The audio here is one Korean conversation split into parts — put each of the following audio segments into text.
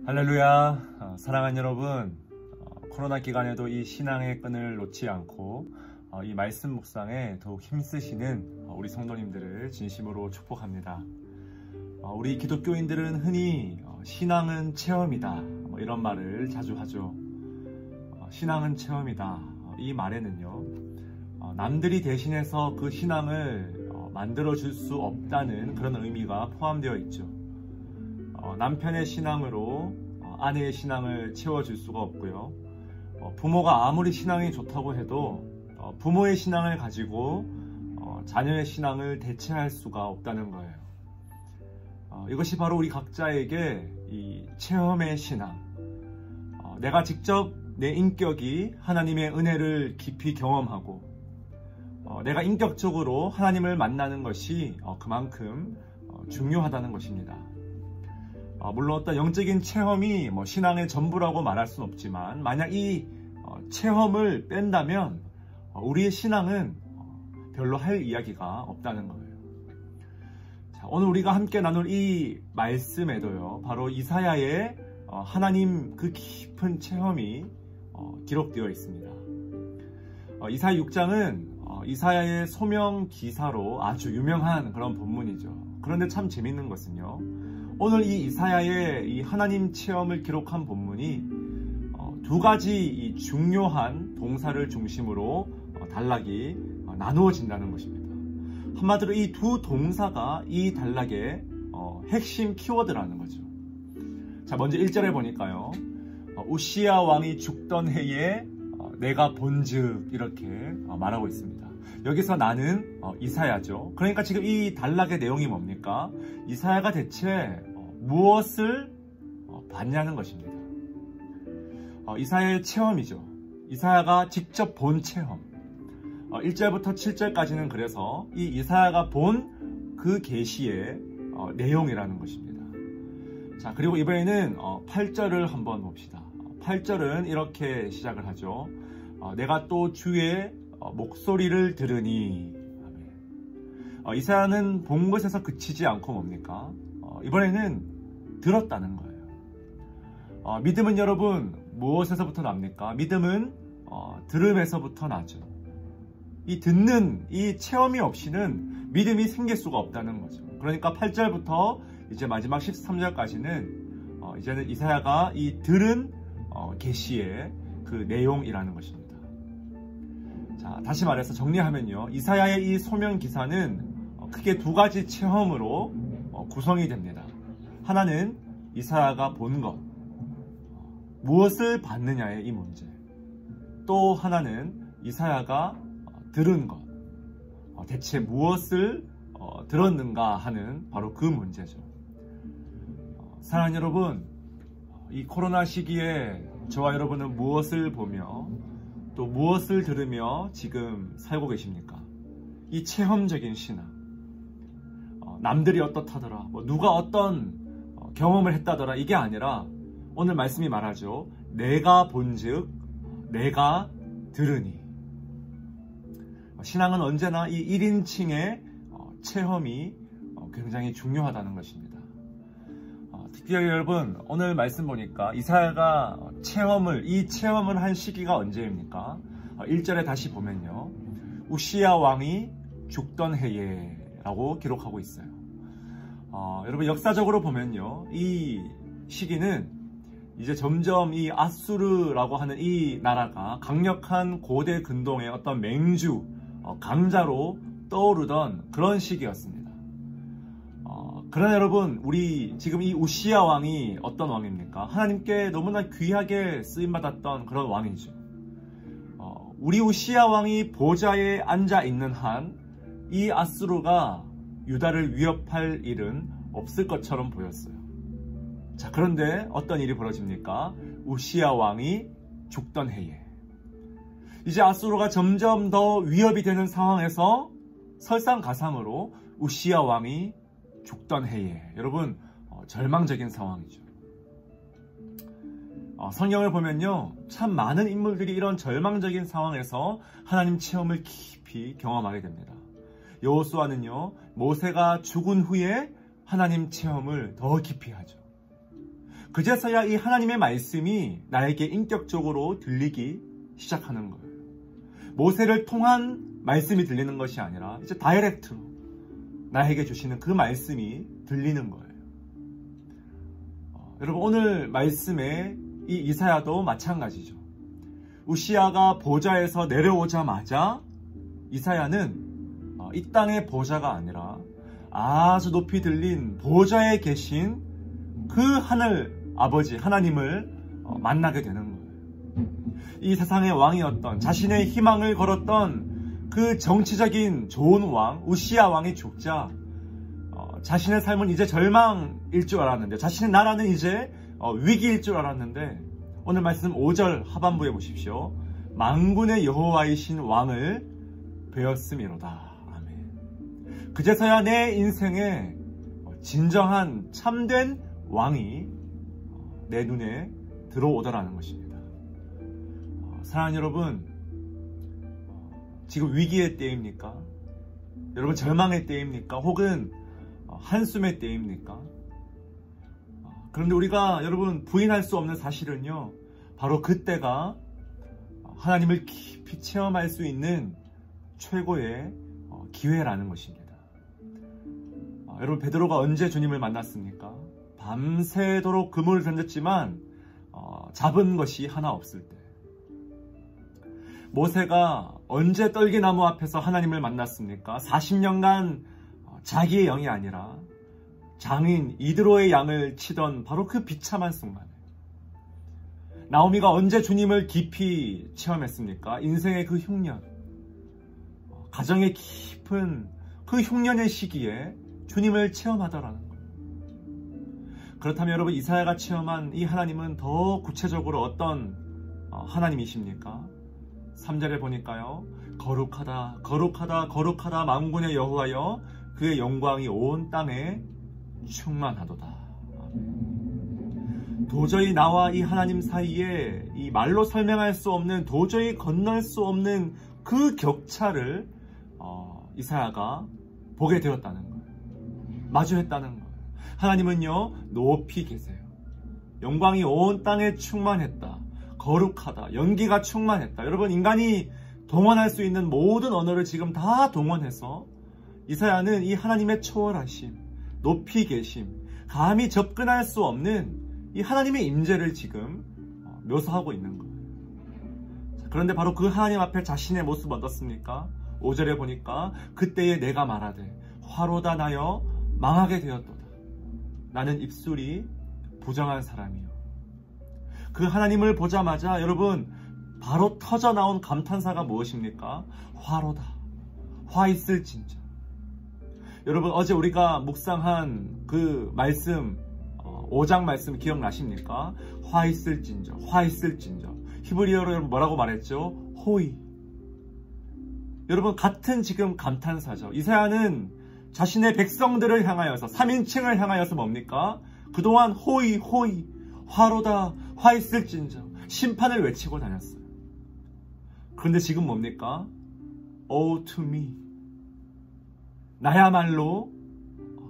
할렐루야. 사랑하는 여러분, 코로나 기간에도 이 신앙의 끈을 놓지 않고 이 말씀 묵상에 더욱 힘쓰시는 우리 성도님들을 진심으로 축복합니다. 우리 기독교인들은 흔히 신앙은 체험이다 이런 말을 자주 하죠. 신앙은 체험이다. 이 말에는요, 남들이 대신해서 그 신앙을 만들어줄 수 없다는 그런 의미가 포함되어 있죠. 남편의 신앙으로 아내의 신앙을 채워줄 수가 없고요. 부모가 아무리 신앙이 좋다고 해도 부모의 신앙을 가지고 자녀의 신앙을 대체할 수가 없다는 거예요. 이것이 바로 우리 각자에게 이 체험의 신앙, 내가 직접 내 인격이 하나님의 은혜를 깊이 경험하고 내가 인격적으로 하나님을 만나는 것이 그만큼 중요하다는 것입니다. 물론 어떤 영적인 체험이 신앙의 전부라고 말할 수는 없지만, 만약 이 체험을 뺀다면 우리의 신앙은 별로 할 이야기가 없다는 거예요. 자, 오늘 우리가 함께 나눌 이 말씀에도요, 바로 이사야의 하나님 그 깊은 체험이 기록되어 있습니다. 이사야 6장은 이사야의 소명 기사로 아주 유명한 그런 본문이죠. 그런데 참 재밌는 것은요, 오늘 이 이사야의 이 하나님 체험을 기록한 본문이 두 가지 이 중요한 동사를 중심으로 단락이 나누어진다는 것입니다. 한마디로 이 두 동사가 이 단락의 핵심 키워드라는 거죠. 자, 먼저 1절에 보니까요, 우시야 왕이 죽던 해에 내가 본즉 이렇게 말하고 있습니다. 여기서 나는 이사야죠. 그러니까 지금 이 단락의 내용이 뭡니까? 이사야가 대체 무엇을 봤냐는 것입니다. 이사야의 체험이죠. 이사야가 직접 본 체험. 1절부터 7절까지는 그래서 이 이사야가 본 그 계시의 내용이라는 것입니다. 자, 그리고 이번에는 8절을 한번 봅시다. 8절은 이렇게 시작을 하죠. 내가 또 주의 목소리를 들으니. 이사야는 본 것에서 그치지 않고 뭡니까? 이번에는 들었다는 거예요. 믿음은 여러분 무엇에서부터 납니까? 믿음은 들음에서부터 나죠. 이 듣는 이 체험이 없이는 믿음이 생길 수가 없다는 거죠. 그러니까 8절부터 이제 마지막 13절까지는 이제는 이사야가 이 들은 계시의 그 내용이라는 것입니다. 자, 다시 말해서 정리하면요, 이사야의 이 소명 기사는 크게 두 가지 체험으로 구성이 됩니다. 하나는 이사야가 본 것, 무엇을 봤느냐의 이 문제. 또 하나는 이사야가 들은 것, 대체 무엇을 들었는가 하는 바로 그 문제죠. 사랑하는 여러분, 이 코로나 시기에 저와 여러분은 무엇을 보며 또 무엇을 들으며 지금 살고 계십니까? 이 체험적인 신앙, 남들이 어떻다더라, 누가 어떤 경험을 했다더라, 이게 아니라 오늘 말씀이 말하죠. 내가 본즉 내가 들으니. 신앙은 언제나 이 1인칭의 체험이 굉장히 중요하다는 것입니다. 특별히 여러분, 오늘 말씀 보니까 이사야가 이 체험을 한 시기가 언제입니까? 1절에 다시 보면요, 우시야 왕이 죽던 해에 라고 기록하고 있어요. 여러분, 역사적으로 보면요, 이 시기는 이제 점점 이 아수르라고 하는 이 나라가 강력한 고대 근동의 어떤 맹주, 강자로 떠오르던 그런 시기였습니다. 그러나 여러분, 우리 지금 이 우시야 왕이 어떤 왕입니까? 하나님께 너무나 귀하게 쓰임받았던 그런 왕이죠. 우리 우시야 왕이 보좌에 앉아 있는 한 이 아수르가 유다를 위협할 일은 없을 것처럼 보였어요. 자, 그런데 어떤 일이 벌어집니까? 우시야 왕이 죽던 해에, 이제 아수르가 점점 더 위협이 되는 상황에서 설상가상으로 우시야 왕이 죽던 해에, 여러분, 절망적인 상황이죠. 성경을 보면요, 참 많은 인물들이 이런 절망적인 상황에서 하나님 체험을 깊이 경험하게 됩니다. 여호수아는요, 모세가 죽은 후에 하나님 체험을 더 깊이 하죠. 그제서야 이 하나님의 말씀이 나에게 인격적으로 들리기 시작하는 거예요. 모세를 통한 말씀이 들리는 것이 아니라 이제 다이렉트로 나에게 주시는 그 말씀이 들리는 거예요. 여러분, 오늘 말씀에 이 이사야도 마찬가지죠. 우시야가 보좌에서 내려오자마자 이사야는 이 땅의 보좌가 아니라 아주 높이 들린 보좌에 계신 그 하늘 아버지 하나님을 만나게 되는 거예요. 이 세상의 왕이었던, 자신의 희망을 걸었던 그 정치적인 좋은 왕 우시야 왕이 죽자 자신의 삶은 이제 절망일 줄 알았는데, 자신의 나라는 이제 위기일 줄 알았는데, 오늘 말씀 5절 하반부에 보십시오. 만군의 여호와이신 왕을 배웠음이로다. 아멘. 그제서야 내 인생에 진정한 참된 왕이 내 눈에 들어오더라는 것입니다. 사랑하는 여러분, 지금 위기의 때입니까? 여러분, 절망의 때입니까? 혹은 한숨의 때입니까? 그런데 우리가 여러분 부인할 수 없는 사실은요, 바로 그때가 하나님을 깊이 체험할 수 있는 최고의 기회라는 것입니다. 여러분, 베드로가 언제 주님을 만났습니까? 밤새도록 그물을 던졌지만 잡은 것이 하나 없을 때. 모세가 언제 떨기나무 앞에서 하나님을 만났습니까? 40년간 자기의 영이 아니라 장인 이드로의 양을 치던 바로 그 비참한 순간에. 나오미가 언제 주님을 깊이 체험했습니까? 인생의 그 흉년, 가정의 깊은 그 흉년의 시기에 주님을 체험하더라는 거예요. 그렇다면 여러분, 이사야가 체험한 이 하나님은 더 구체적으로 어떤 하나님이십니까? 3절에 보니까요, 거룩하다 거룩하다 거룩하다 만군의 여호와여, 그의 영광이 온 땅에 충만하도다. 도저히 나와 이 하나님 사이에 이 말로 설명할 수 없는, 도저히 건널 수 없는 그 격차를 이사야가 보게 되었다는 거예요. 마주했다는 거예요. 하나님은요, 높이 계세요. 영광이 온 땅에 충만했다. 거룩하다. 연기가 충만했다. 여러분, 인간이 동원할 수 있는 모든 언어를 지금 다 동원해서 이사야는 이 하나님의 초월하심, 높이 계심, 감히 접근할 수 없는 이 하나님의 임재를 지금 묘사하고 있는 거예요. 그런데 바로 그 하나님 앞에 자신의 모습 어떻습니까? 5절에 보니까 그때에 내가 말하되 화로다 나여 망하게 되었도다. 나는 입술이 부정한 사람이요. 그 하나님을 보자마자 여러분, 바로 터져 나온 감탄사가 무엇입니까? 화로다. 화 있을진저. 여러분, 어제 우리가 묵상한 그 말씀, 5장 말씀 기억나십니까? 화 있을진저, 화 있을진저. 히브리어로 여러분 뭐라고 말했죠? 호이. 여러분, 같은 지금 감탄사죠. 이사야는 자신의 백성들을 향하여서, 3인칭을 향하여서 뭡니까? 그동안 호이 호이, 화로다, 화 있을진저, 심판을 외치고 다녔어요. 그런데 지금 뭡니까? Oh to me. 나야말로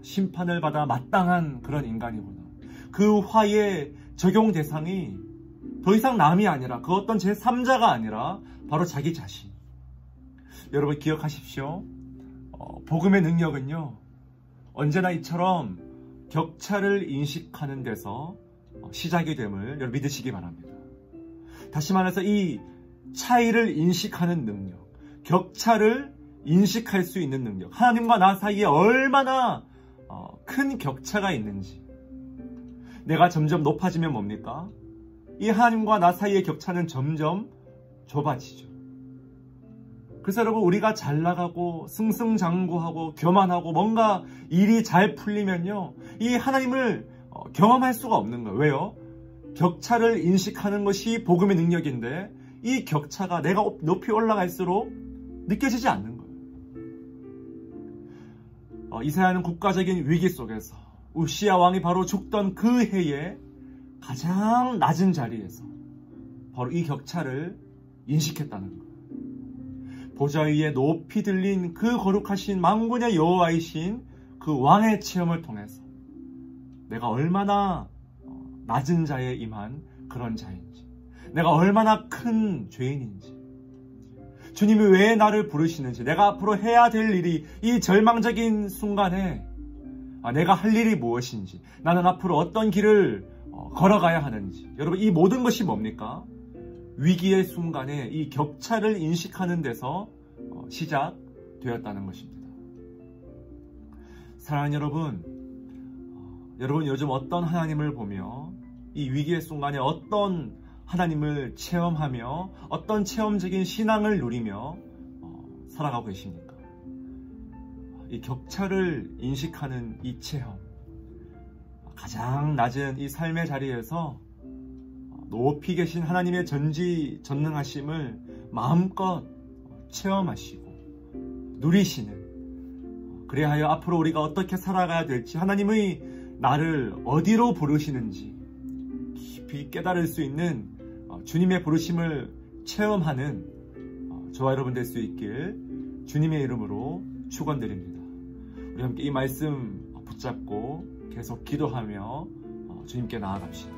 심판을 받아 마땅한 그런 인간이구나. 그 화의 적용 대상이 더 이상 남이 아니라, 그 어떤 제3자가 아니라 바로 자기 자신. 여러분, 기억하십시오. 복음의 능력은요, 언제나 이처럼 격차를 인식하는 데서 시작이 됨을 여러분 믿으시기 바랍니다. 다시 말해서 이 차이를 인식하는 능력, 격차를 인식할 수 있는 능력, 하나님과 나 사이에 얼마나 큰 격차가 있는지, 내가 점점 높아지면 뭡니까? 이 하나님과 나 사이의 격차는 점점 좁아지죠. 그래서 여러분, 우리가 잘 나가고 승승장구하고 교만하고 뭔가 일이 잘 풀리면요, 이 하나님을 경험할 수가 없는 거예요. 왜요? 격차를 인식하는 것이 복음의 능력인데 이 격차가 내가 높이 올라갈수록 느껴지지 않는 거예요. 이사야는 국가적인 위기 속에서 우시야 왕이 바로 죽던 그 해에 가장 낮은 자리에서 바로 이 격차를 인식했다는 거예요. 보좌 위에 높이 들린 그 거룩하신 만군의 여호와이신 그 왕의 체험을 통해서 내가 얼마나 낮은 자에 임한 그런 자인지, 내가 얼마나 큰 죄인인지, 주님이 왜 나를 부르시는지, 내가 앞으로 해야 될 일이, 이 절망적인 순간에 내가 할 일이 무엇인지, 나는 앞으로 어떤 길을 걸어가야 하는지. 여러분, 이 모든 것이 뭡니까? 위기의 순간에 이 격차를 인식하는 데서 시작되었다는 것입니다. 사랑하는 여러분, 여러분 요즘 어떤 하나님을 보며 이 위기의 순간에 어떤 하나님을 체험하며 어떤 체험적인 신앙을 누리며 살아가고 계십니까? 이 격차를 인식하는 이 체험, 가장 낮은 이 삶의 자리에서 높이 계신 하나님의 전지전능하심을 마음껏 체험하시고 누리시는, 그래야 앞으로 우리가 어떻게 살아가야 될지, 하나님의 나를 어디로 부르시는지 깊이 깨달을 수 있는 주님의 부르심을 체험하는 저와 여러분 될 수 있길 주님의 이름으로 축원드립니다. 우리 함께 이 말씀 붙잡고 계속 기도하며 주님께 나아갑시다.